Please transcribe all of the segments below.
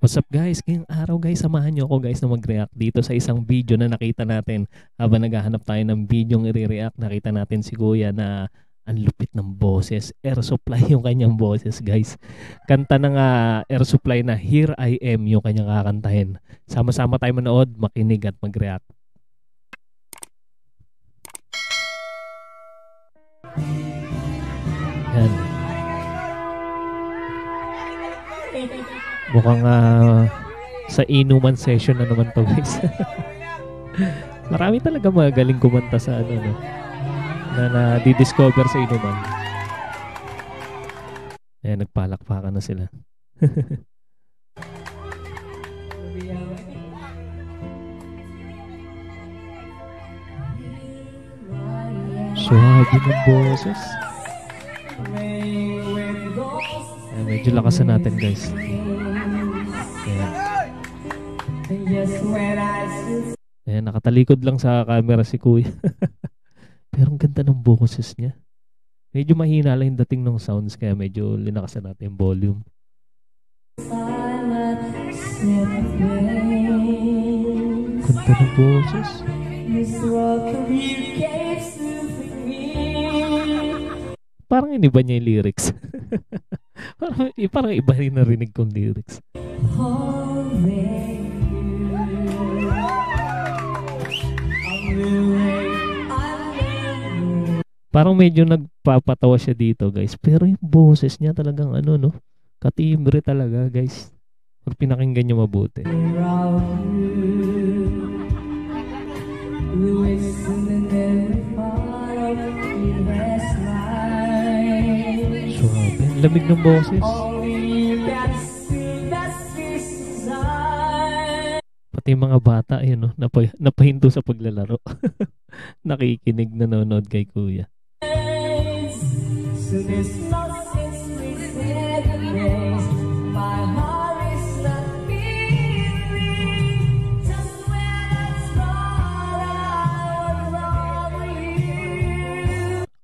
What's up guys? Ngayong araw guys, samahan nyo ako guys na mag-react dito sa isang video na nakita natin. Habang naghahanap tayo ng video ng i-react, nakita natin si Kuya na ang lupit ng boses. Air Supply yung kanyang boses guys. Kanta ng Air Supply na Here I Am yung kanyang kakantahin. Sama-sama tayo manood, makinig at mag-react. Yan. Mukhang sa inuman session na naman to guys. Marami talaga magaling kumanta sa ano no, na di-discover sa inuman. Ayan, nagpalakpakan na sila. Suwabe ng boses. Ayan, medyo lakasan natin guys. Ayan, nakatalikod lang sa camera si Kuya. Pero ang ganda ng boses niya. Medyo mahina lang yung dating ng sounds kaya medyo linakasan natin yung volume. Ganda ng boses. Parang iniba niya yung lyrics. parang iba rin narinig kong lyrics. Parang medyo nagpapatawa siya dito guys. Pero yung boses niya talagang ano no, katimbre talaga guys. Pag pinakinggan niyo mabuti. Suwabe, lamig ng boses. Pati mga bata ayun no, napahinto sa paglalaro. Nakikinig, nanonood kay Kuya.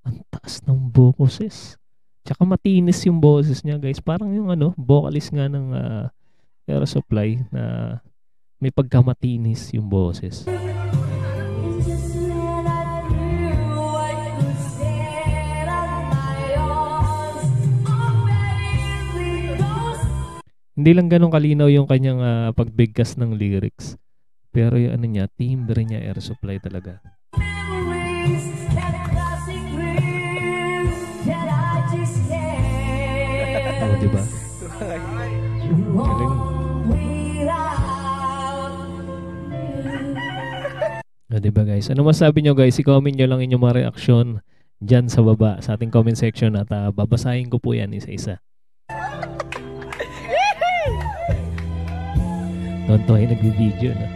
Ang taas ng boses. Tsaka matinis yung boses niya guys. Parang yung ano, vocalist nga ng Air Supply na may pagkamatinis yung boses. Hindi lang ganun kalinaw yung kanyang pagbigkas ng lyrics. Pero yung ano niya, timbre niya, Air Supply talaga. Oh, diba? Galing. Oh, diba guys? Ano masabi nyo guys? I-comment nyo lang inyong mga reaksyon dyan sa baba sa ating comment section at babasahin ko po yan isa-isa. Tonto ay nag-video na.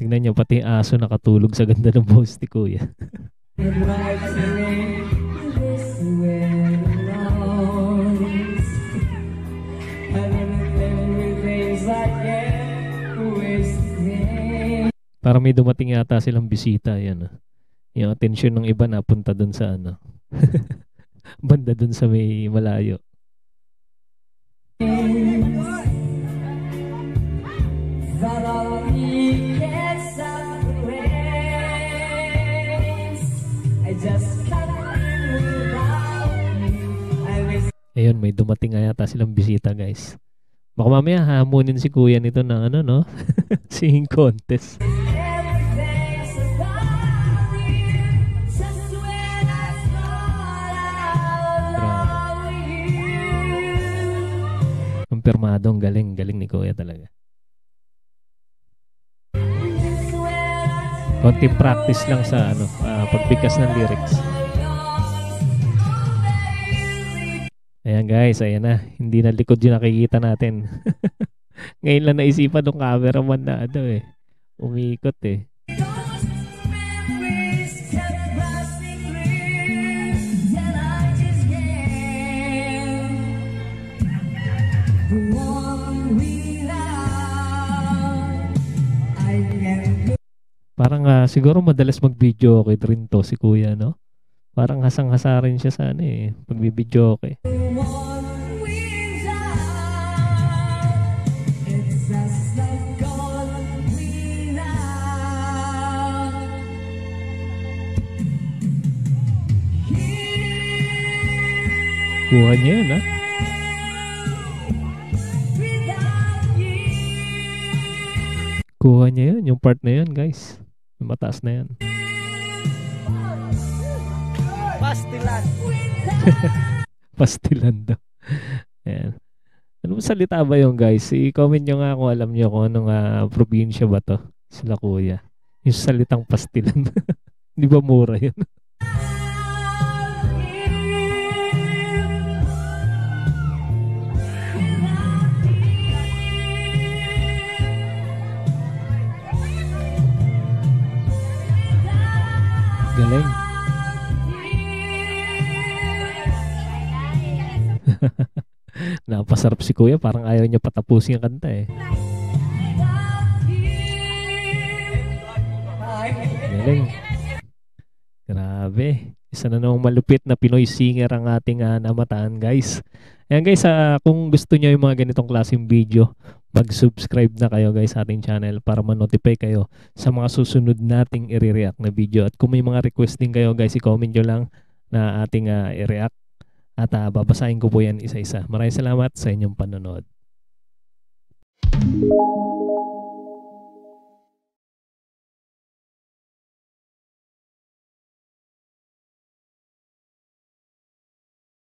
Tingnan nyo, pati aso nakatulog sa ganda ng boses ni Kuya. Para may dumating yata silang bisita. Yan, yung atensyon ng iba napunta dun sa ano. Banda dun sa may malayo. Ayun, may dumating nga yata silang bisita guys. Baka mamaya hamunin si Kuya nito ng ano no, singing contest. Kumpirmado, ang galing ni Kuya talaga. Konting practice lang sa ano, pagbigkas ng lyrics. Ayan guys, ayan na. Hindi na likod yung nakikita natin. Ngayon lang naisipan ng cameraman na ano eh. Umikot eh. Parang siguro madalas mag-video okay rin to si Kuya, no? Parang hasang-hasa rin siya sa ano eh, pagbibidyo ko eh. Kuha niya yun, ha? Kuha niya yun, yung part na yun, guys. Yung mataas na yun. Pastilan. Pastilan daw. Ayan. Anong salita ba yung guys? I-comment nyo nga kung alam nyo kung anong probinsya ba to. Sila kuya. Yung salitang pastilan. Di ba mura yun? Galing. Napasarap si kuya. Parang ayaw niya patapusin yung kanta eh. Galing. Grabe. Isa na namang malupit na Pinoy singer ang ating namataan guys. Ayan guys, kung gusto niyo yung mga ganitong klaseng video, mag-subscribe na kayo guys sa ating channel para ma-notify kayo sa mga susunod nating i-react na video. At kung may mga request din kayo guys, i-comment nyo lang na ating i-react. At babasahin ko po yan isa-isa. Maraming salamat sa inyong panonood.